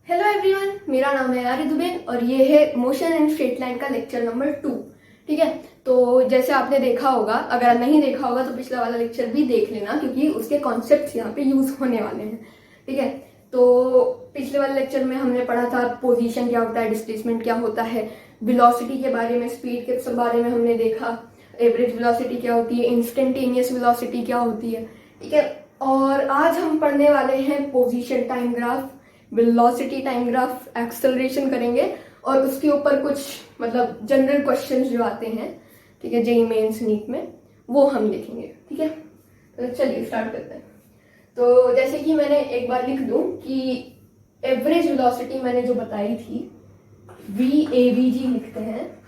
Hello everyone, मेरा नाम है आर्य दुबे और ये है मोशन एंड स्ट्रेट लाइन का लेक्चर नंबर 2। ठीक है, तो जैसे आपने देखा होगा, अगर नहीं देखा होगा तो पिछला वाला लेक्चर भी देख लेना क्योंकि उसके कॉन्सेप्ट्स यहाँ पे यूज होने वाले हैं। ठीक है, तो पिछले वाले लेक्चर में हमने पढ़ा था पोजीशन क्या होता है, डिस्प्लेसमेंट क्या होता है, वेलोसिटी के बारे में, स्पीड के सब बारे में हमने देखा, एवरेज वेलोसिटी क्या होती है, इंस्टेंटेनियस वेलोसिटी क्या होती है। ठीक है, और आज हम पढ़ने वाले हैं position time graph, velocity time graph, acceleration करेंगे और उसके ऊपर कुछ मतलब जनरल क्वेश्चंस जो आते हैं, ठीक है, जेईई मेंस नीट में, वो हम देखेंगे। ठीक है, तो चलिए स्टार्ट करते हैं। तो जैसे कि मैंने एक बार लिख दूं कि एवरेज वेलोसिटी मैंने जो बताई थी VAVG लिखते हैं,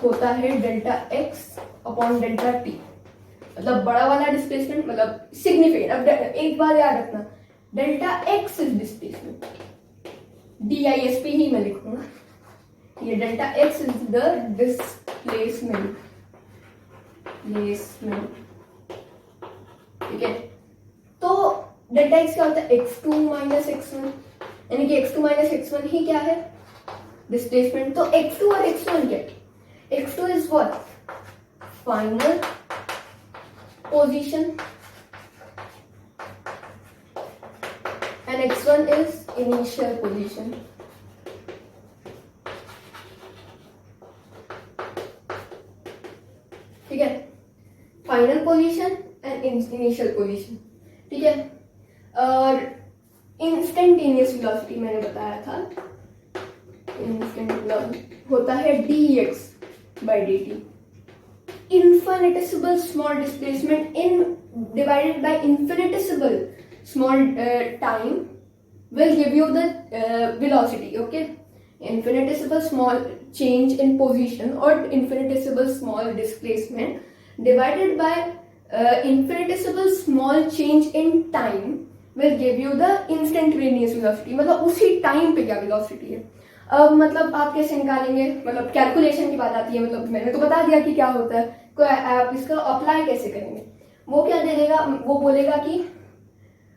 होता है delta x upon delta T. मतलब बड़ा वाला डिस्प्लेसमेंट मतलब सिग्निफिकेंट। अब एक बात याद रखना, delta x is displacement, DISP ही मैं लिखूंगा, ये delta x is the displacement. ठीक है, तो डेल्टा एक्स क्या होता है, x2 माइनस x1, यानी कि x2 माइनस x1 ही क्या है, डिस्प्लेसमेंट। तो x2 और x1 क्या है, x2 is what, final position and x1 is initial position. ठीक है, final position and initial position. ठीक है, और इंस्टेंटेनियस वेलोसिटी मैंने बताया था, इंस्टेंट वेलोसिटी होता है dx by dt, infinitesimal small displacement in divided by infinitesimal small time will give you the velocity. Okay, infinitesimal small change in position or infinitesimal small displacement divided by infinitesimal small change in time will give you the instantaneous velocity. मतलब उसी time पे क्या velocity है। अब मतलब आप कैसे निकालेंगे, मतलब कैलकुलेशन की बात आती है, मतलब मैंने तो बता दिया कि क्या होता है, तो आप इसका अप्लाई कैसे करेंगे। वो क्या दे देगा, वो बोलेगा कि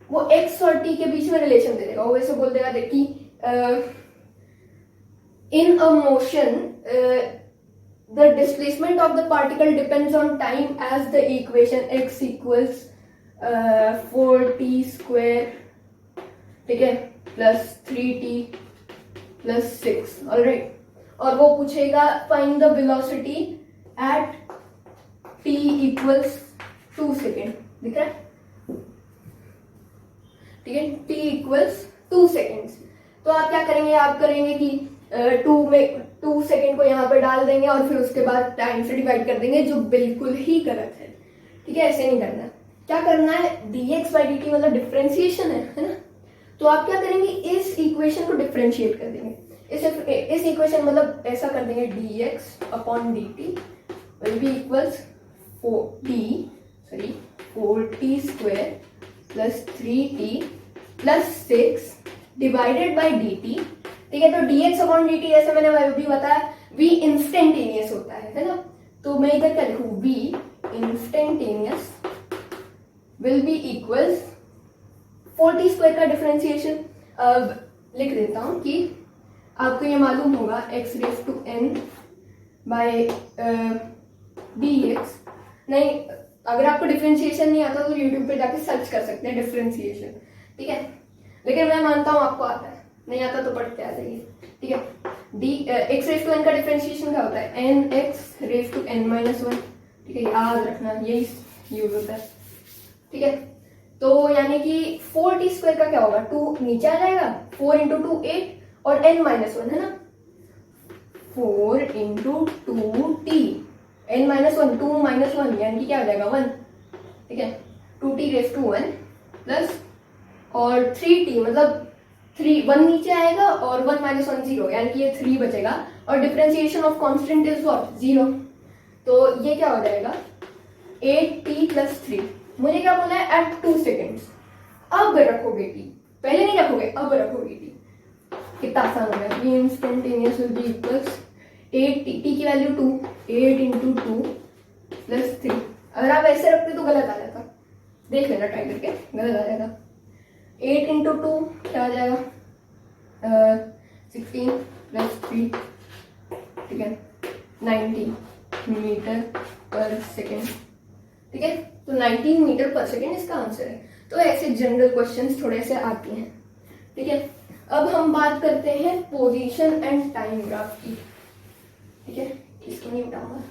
वो x और t के बीच में रिलेशन दे देगा। वो वैसे बोल देगा कि in a motion the displacement of the particle depends on time as the equation x equals 4t square, ठीक है, प्लस 3t प्लस 6। ऑलराइट, और वो पूछेगा find the velocity at t equals 2 second. दिख रहा है, ठीक है, t इक्वल्स 2 सेकेंड्स। तो आप क्या करेंगे, आप करेंगे कि 2 सेकेंड को यहाँ पर डाल देंगे और फिर उसके बाद टाइम से डिवाइड कर देंगे, जो बिल्कुल ही गलत है। ठीक है, ऐसे नहीं करना। क्या करना है, dx by dt मतलब डिफरेंशिएशन है ना। तो आप क्या करेंगे, इस इक्वेशन को डिफरेंशिएट कर देंगे। इस इक्वेशन मतलब ऐसा कर देंगे, dx upon dt will be equals 4t square plus 3t plus 6 divided by dt। ठीक है, तो dx अपॉन dt जैसे मैंने अभी बताया v इंस्टेंटेनियस होता है ना। तो मैं इधर क्या लिखूं, v instantaneous will be equals 4t square का डिफरेंशिएशन। अब लिख देता हूं कि आपको ये मालूम होगा x raise to n by dx। नहीं, अगर आपको डिफरेंशिएशन नहीं आता तो यूट्यूब पे जाके सर्च कर सकते हैं डिफरेंशिएशन। ठीक है, लेकिन मैं मानता हूं आपको आता है, नहीं आता तो पढ़ते आ जाइए। ठीक है, x रेज टू n का डिफरेंशिएशन क्या होता है, n x raise to n minus 1। ठीक है, याद रखना, यही यूज होता है। ठीक है, तो यानी कि 4t स्क्वायर का क्या होगा, 2 नीचे आ जाएगा, 4 इंटू 2 8 और n माइनस 1 है ना, 4 into 2t, n minus 1, 2 minus 1 यानी कि क्या हो जाएगा 1। ठीक है, 2t रेज टू 1 प्लस और 3t मतलब 1 नीचे आएगा और 1 माइनस 1 0, यानी कि ये 3 बचेगा और differentiation of constant is what, 0। तो ये क्या हो जाएगा 8t प्लस 3। मुझे क्या बोला है, एट 2 सेकेंड्स। अब रखोगे t, पहले नहीं रखोगे, अब रखोगे t। कितना आसान हो गया, v instantaneous will be equals 8t, t की वैल्यू 2, 8 इंटू 2 प्लस 3। अगर आप ऐसे रखते तो गलत आ जाता, देख लेना ट्राई करके, गलत आ जाएगा। 8 इंटू 2 क्या आ जाएगा, 15 प्लस 3, ठीक है, 90 मीटर पर सेकेंड, ठीक है। तो 19 मीटर पर सेकेंड इसका आंसर है। तो ऐसे जनरल क्वेश्चंस थोड़े से आते हैं, ठीक है। अब हम बात करते हैं पोजीशन एंड टाइम ग्राफ की, ठीक है। इसको नहीं उठाऊंगा,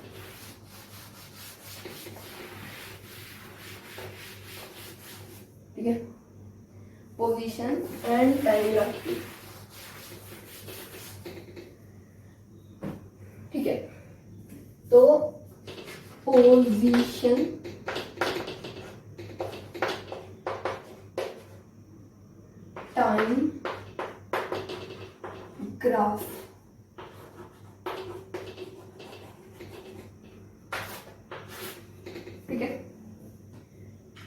ठीक है। पोजीशन एंड टाइम ग्राफ की, ठीक है। तो पोजीशन टाइम ग्राफ, ठीक है।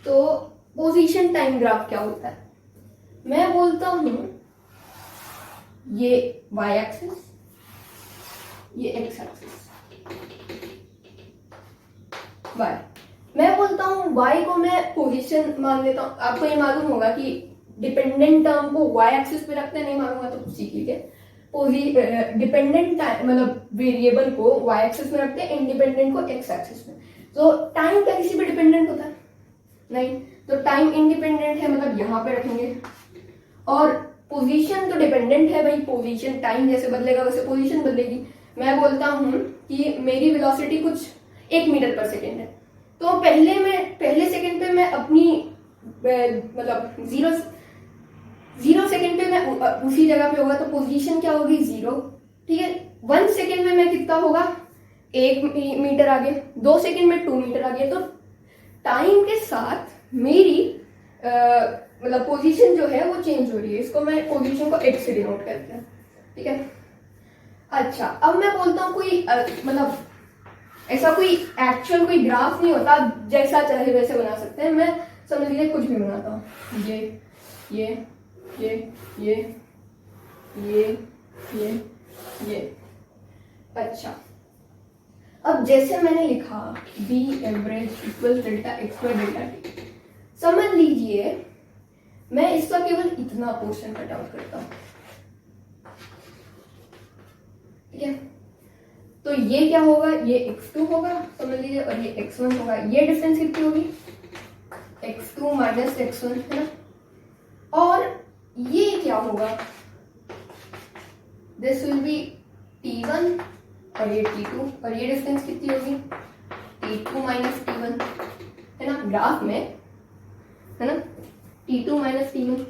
तो पोजीशन टाइम ग्राफ क्या होता है? मैं बोलता हूं ये y एक्सिस, ये x एक्सिस, y। मैं बोलता हूं y को मैं पोजीशन मान लेता हूं। आपको ये मालूम होगा कि डिपेंडेंट टर्म को y एक्सिस पे रखते हैं, नहीं मालूंगा तो सीख लीजिए। डिपेंडेंट मतलब वेरिएबल को y एक्सिस में रखते हैं, इंडिपेंडेंट को x एक्सिस में। तो टाइम क्या किसी पे डिपेंडेंट होता है? नहीं। तो टाइम इंडिपेंडेंट है, मतलब यहाँ पे रखेंगे। और पोजीशन तो डिपेंडेंट है भाई, पोजीशन टाइम जैसे बदलेगा वैसे पोजीशन बदलेगी। मैं बोलता हूँ कि मेरी वेलोसिटी कुछ 1 मीटर पर सेकेंड है, तो पहले सेकेंड पे मैं अपनी मतलब जीरो सेकेंड पे मैं उसी जगह पे होगा, तो पोजीशन क्या होगी? 0, ठीक है। 1 सेकेंड में मैं कितना होगा? 1 मीटर आगे, 2 सेकेंड में 2 मीटर आगे। तो टाइम के साथ मेरी मतलब पोजीशन जो है वो चेंज हो रही है। इसको मैं पोजीशन को x से डिनोट करते हैं, ठीक है। अच्छा, अब मैं बोलता हूँ कोई मतलब ऐसा कोई एक्चुअल कोई ग्राफ नहीं होता, जैसा चाहे वैसे बना सकते हैं। मैं समझ लीजिए कुछ भी बनाता हूँ, ये। अच्छा, अब जैसे मैंने लिखा b average equal delta x by delta t, समझ लीजिए मैं इसका केवल इतना पोर्शन कट आउट करता हूं, ठीक है। तो ये क्या होगा? ये x2 होगा समझ लीजिए, और ये x1 होगा। ये डिफरेंस कितनी होगी? x2 माइनस x1, है ना। और ये क्या होगा? दिस विल बी t1 और ये t2, और ये डिस्टेंस कितनी होगी? t2 माइनस t1, है ना, ग्राफ में, है ना, t2 माइनस t1।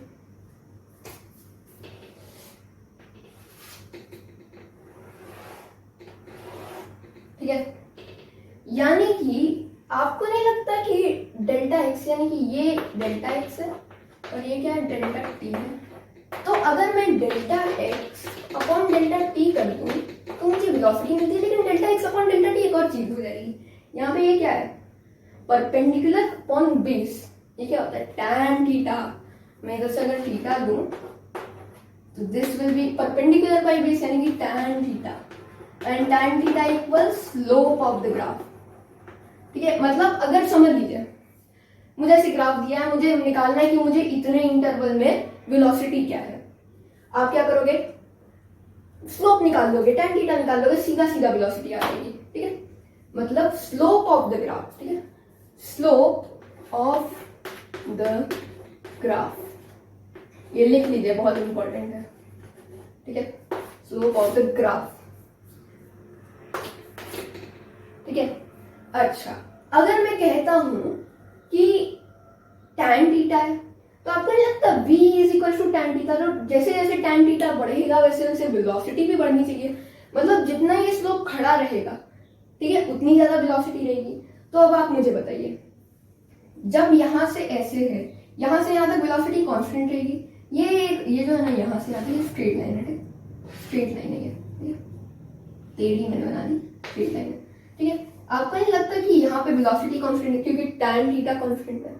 ठीक है, यानी कि आपको नहीं लगता कि डेल्टा x यानी कि ये डेल्टा x है और ये क्या है? डेल्टा t है। तो अगर मैं delta x upon delta t कर दूं तो मुझे वेलोसिटी मिलती है, लेकिन delta x upon delta t एक और चीज हो जाएगी। यहाँ पे ये क्या है? Perpendicular upon base. ये क्या होता है? Tan theta. मैं इधर से अगर थीटा दूं तो this will be perpendicular by base, यानी कि tan theta, and tan theta equals slope of the graph. ठीक है, मतलब अगर समझ लीजिए मुझे ऐसे ग्राफ दिया है, मुझे निकालना है कि मुझे इतने इंटरवल में वेलोसिटी क्या है। आप क्या करोगे? स्लोप निकाल लोगे, टैन थीटा निकाल लोगे, सीधा सीधा वेलोसिटी आ जाएगी। ठीक है, मतलब स्लोप ऑफ द ग्राफ। ठीक है, स्लोप ऑफ द ग्राफ, ये लिख लीजिए, बहुत इंपॉर्टेंट है। ठीक है, स्लोप ऑफ द ग्राफ। ठीक है, अच्छा अगर मैं कहता हूं कि tan थीटा है, तो आपको नहीं लगता v is equal to tan theta? तो जैसे जैसे tan थीटा बढ़ेगा वैसे वैसे वेलोसिटी भी बढ़नी चाहिए। मतलब जितना ये स्लोप खड़ा रहेगा, ठीक है, उतनी ज्यादा वेलोसिटी रहेगी। तो अब आप मुझे बताइए, जब यहां से ऐसे है, यहां से यहां तक वेलोसिटी कांस्टेंट रहेगी। ये जो है ना, यहां से आती है स्ट्रेट लाइन है, स्ट्रेट लाइन है ये, टेढ़ी मैंने बना दी, स्ट्रेट लाइन है। ठीक है, आपको नहीं लगता कि यहाँ पे वेलोसिटी कांस्टेंट है क्योंकि tan थीटा कांस्टेंट है?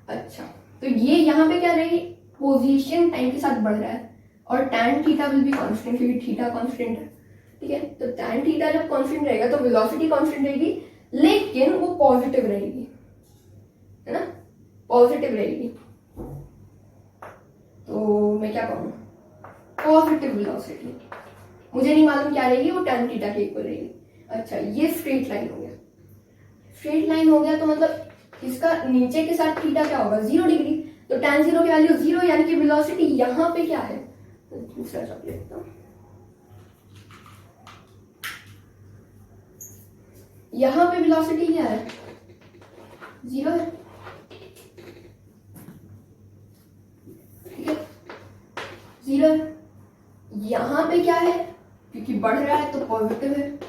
अच्छा, तो ये यहाँ पे क्या रहेगी? पोजीशन टाइम के साथ बढ़ रहा है, और tan theta will be constant क्योंकि थीटा कांस्टेंट है। ठीक है, तो tan थीटा जब कांस्टेंट रहेगा तो वेलोसिटी कांस्टेंट रहेगी, लेकिन वो पॉजिटिव रहेगी, है ना, पॉजिटिव रहेगी। तो मैं क्या कहूँ, पॉजिटिव वेलोसिटी, मुझे नहीं मालूम क्या रहेगी, वो tan थीटा के इक्वल रहेगी। अच्छा, ये स्ट्रेट लाइन हो गया, स्ट्रेट लाइन हो गया तो मतलब इसका नीचे के साथ थीटा क्या होगा, 0 डिग्री, तो tan 0 की वैल्यू 0, यानी कि वेलोसिटी यहाँ पे क्या है, दूसरा चार्ट लिखता हूँ, यहाँ पे वेलोसिटी क्या है, 0 है, ठीक है, 0 है। यहाँ पे क्या है, क्योंकि बढ़ रहा है तो पॉजिटिव है,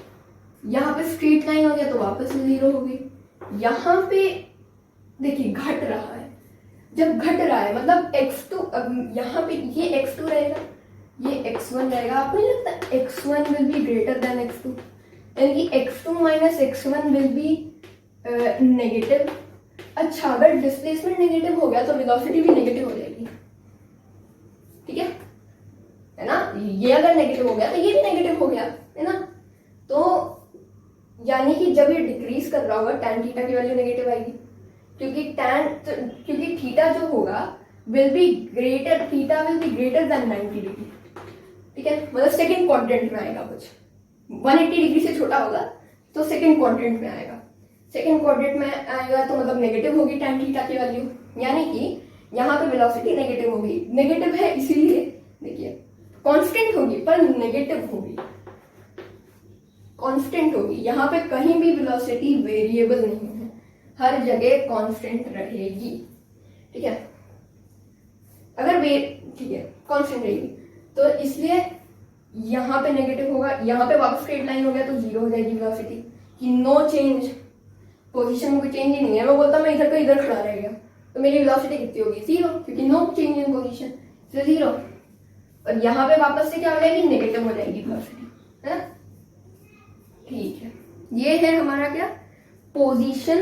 यहाँ पे स्ट्रेट लाइन हो गया तो वापस 0 हो गई। यहाँ पे देखिए घट रहा है, जब घट रहा है मतलब x2, अब यहाँ पे ये x2 रहेगा, ये x1 रहेगा, आपको नहीं लगता x1 will be greater than x2, यानी कि x2 minus x1 will be negative. अच्छा, अगर डिस्प्लेसमेंट नेगेटिव हो गया तो वेलोसिटी भी नेगेटिव हो जाएगी, ठीक है ना, ये अगर नेगेटिव हो गया तो ये भी नेगेटिव हो गया, है ना, तो यानी कि जब ये डिक्रीज कर रहा होगा tan थीटा की वैल्यू नेगेटिव आएगी, क्योंकि थीटा जो होगा will be greater, theta will be greater than 90 degree, ठीक है, मतलब सेकंड क्वाड्रेंट में आएगा, कुछ 180 डिग्री से छोटा होगा तो सेकंड क्वाड्रेंट में आएगा, सेकंड क्वाड्रेंट में आएगा तो मतलब नेगेटिव होगी tan थीटा की वैल्यू, यानी कि यहाँ पे वेलोसिटी नेगेटिव होगी, नेगेटिव है इसीलिए देखिए कांस्टेंट होगी पर नेगेटिव होगी, कांस्टेंट होगी, यहाँ पे कहीं भी वेलोसिटी वेरिएबल नहीं है, हर जगह कांस्टेंट रहेगी, ठीक है, अगर ठीक है कांस्टेंट रहेगी, तो इसलिए यहाँ पे नेगेटिव होगा, यहाँ पे वापस स्ट्रेट लाइन हो गया तो 0 हो जाएगी वेलोसिटी, कि नो चेंज, पोजीशन में कोई चेंज ही नहीं है, मैं बोलता मैं इधर का इधर खड़ा रहेगा तो मेरी वेलोसिटी कितनी होगी, 0, क्योंकि नो चेंज इन पोजीशन, 0, और यहाँ पे वापस से क्या हो जाएगी, नेगेटिव हो जाएगी वेलोसिटी, है ना, ठीक है, ये है हमारा क्या, पोजीशन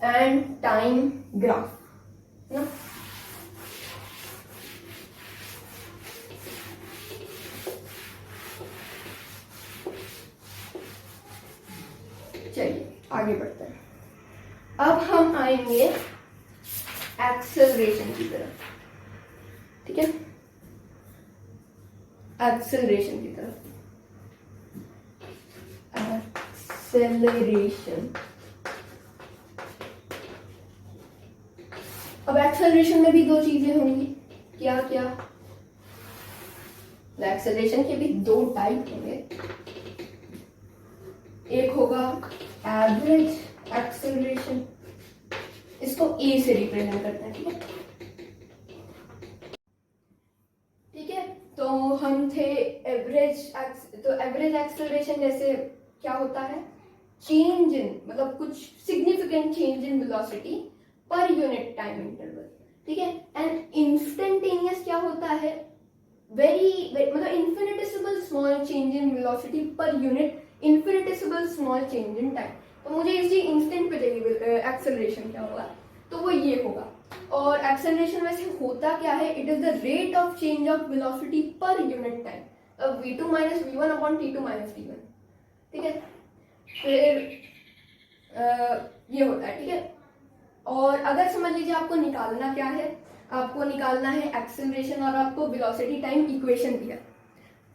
एंड टाइम ग्राफ, है ना। चलिए आगे बढ़ते हैं, अब हम आएंगे एक्सेलरेशन की तरफ, ठीक है, एक्सेलरेशन की तरफ, एक्सेलरेशन। अब एक्सेलरेशन में भी दो चीजें होंगी, क्या क्या, एक्सेलरेशन के भी दो टाइप होंगे, एक होगा एवरेज एक्सेलरेशन, इसको ए से रिप्रेजेंट करते हैं, ठीक है, ठीक है, तो हम थे एवरेज, तो एवरेज एक्सेलरेशन जैसे क्या होता है, चेंज इन, मतलब कुछ significant change in velocity per unit time interval, ठीक है, एंड इंस्टेंटेनियस क्या होता है, मतलब infinitesimal small change in velocity per unit infinitesimal small change in time, तो मुझे इसी इंस्टेंट पे चाहिए एक्सेलरेशन क्या होगा, तो वो ये होगा, और एक्सेलरेशन वैसे होता क्या है, it is the rate of change of velocity per unit time, v2 minus v1 upon t2 minus t1, ठीक है, फिर ये होता है, ठीक है, और अगर समझ लीजिए आपको निकालना क्या है, आपको निकालना है एक्सेलरेशन और आपको वेलोसिटी टाइम इक्वेशन दिया,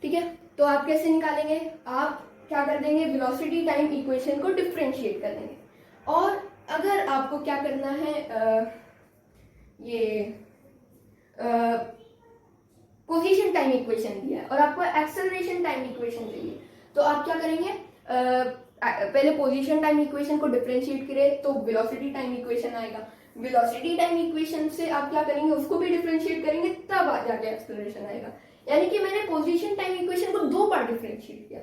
ठीक है, तो आप कैसे निकालेंगे, आप क्या कर देंगे, वेलोसिटी टाइम इक्वेशन को डिफरेंशिएट कर देंगे, और अगर आपको क्या करना है, ये पोजीशन टाइम इक्वेशन दिया है और आपको एक्सेलरेशन टाइम इक्वेशन चाहिए, तो आप क्या करेंगे, पहले पोजीशन टाइम इक्वेशन को डिफरेंशिएट करें तो वेलोसिटी टाइम इक्वेशन आएगा, वेलोसिटी टाइम इक्वेशन से आप क्या करेंगे, उसको भी डिफरेंशिएट करेंगे, तब आ जाके एक्सेलरेशन आएगा, यानी कि मैंने पोजीशन टाइम इक्वेशन को 2 बार डिफरेंशिएट किया,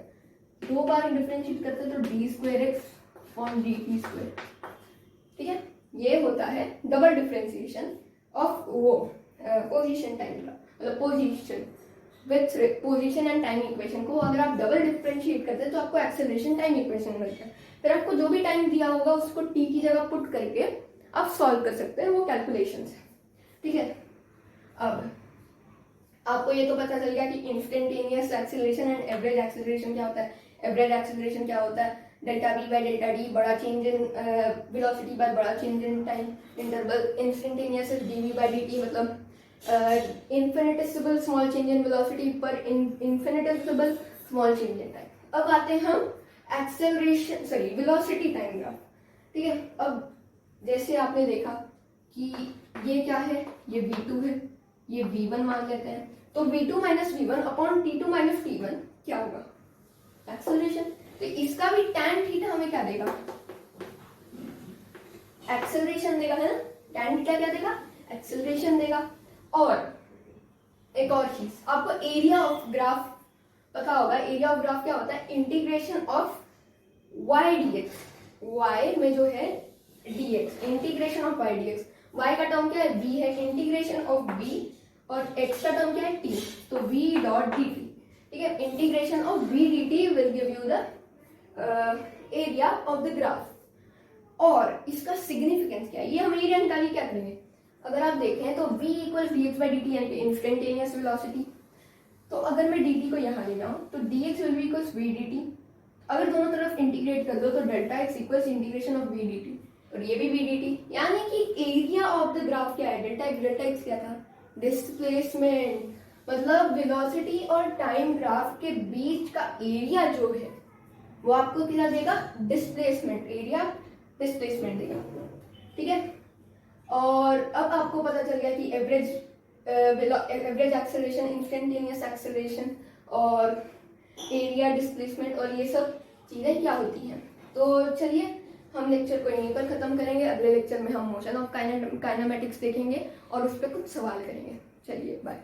2 बार डिफरेंशिएट करते तो d2x ऑन dt², ठीक है, ये होता है डबल डिफरेंशिएशन ऑफ वो पोजीशन टाइम का, मतलब position with position and time equation को अगर आप डबल डिफरेंशिएट करते हैं तो आपको एक्सेलरेशन टाइम इक्वेशन मिलता है, फिर आपको जो भी टाइम दिया होगा उसको t की जगह पुट करके आप सॉल्व कर सकते हैं वो कैलकुलेशंस है, ठीक है, अब आपको ये तो पता चल गया कि instantaneous acceleration and average acceleration क्या होता है, एवरेज एक्सेलरेशन क्या होता है, delta v by delta D, बड़ा चेंज इन वेलोसिटी बाय बड़ा change in time interval, instantaneous is dv by dt, मतलब infinitesimal small change in velocity पर infinitesimal small change in time. अब आते हैं हम एक्सेलरेशन वेलोसिटी टाइम ग्राफ। ठीक है, अब जैसे आपने देखा कि ये क्या है, ये v2 है, ये v1 मान लेते हैं, तो v2 minus v1 upon t2 minus t1 क्या होगा, एक्सेलरेशन। तो इसका भी tan थीटा हमें क्या देगा, एक्सेलरेशन देगा, है ना। tan थीटा क्या देगा, एक्सेलरेशन देगा। और एक और चीज, आपको एरिया ऑफ ग्राफ पता होगा। एरिया ऑफ ग्राफ क्या होता है, integration of y dx, y में जो है dx, integration of y dx। y का टर्म क्या है, v है, इंटीग्रेशन ऑफ v, और x का टर्म क्या है, t, तो v डॉट dt। ठीक है, integration of v dt will give you the area of the graph. और इसका सिग्निफिकेंस क्या है, ये हम एरिया निकालिए क्या करेंगे। अगर आप देखें तो v equal dx by dt यानी कि इंस्टेंटेनियस वेलोसिटी। तो अगर मैं dt को यहाँ ले जाऊँ तो dx will be equals v dt। अगर दोनों तरफ इंटीग्रेट कर दो तो delta x equals integration of v dt, और ये भी v dt। यानी कि एरिया ऑफ द ग्राफ क्या है, डेल्टा x क्या था, डिस्प्लेसमेंट। मतलब वेलोसिटी और टाइम ग्राफ के बीच का एरिया जो है वो आपको क्या देगा, डिस्प्लेसमेंट, एरिया डिस्प्लेसमेंट देगा। ठीक है, और अब आपको पता चल गया कि एवरेज एक्सेलरेशन, इंस्टेंटेनियस एक्सेलरेशन और एरिया डिस्प्लेसमेंट और ये सब चीज़ें क्या होती हैं। तो चलिए हम लेक्चर को यहीं पर ख़त्म करेंगे। अगले लेक्चर में हम मोशन ऑफ काइनेमेटिक्स देखेंगे और उस पर कुछ सवाल करेंगे। चलिए बाय।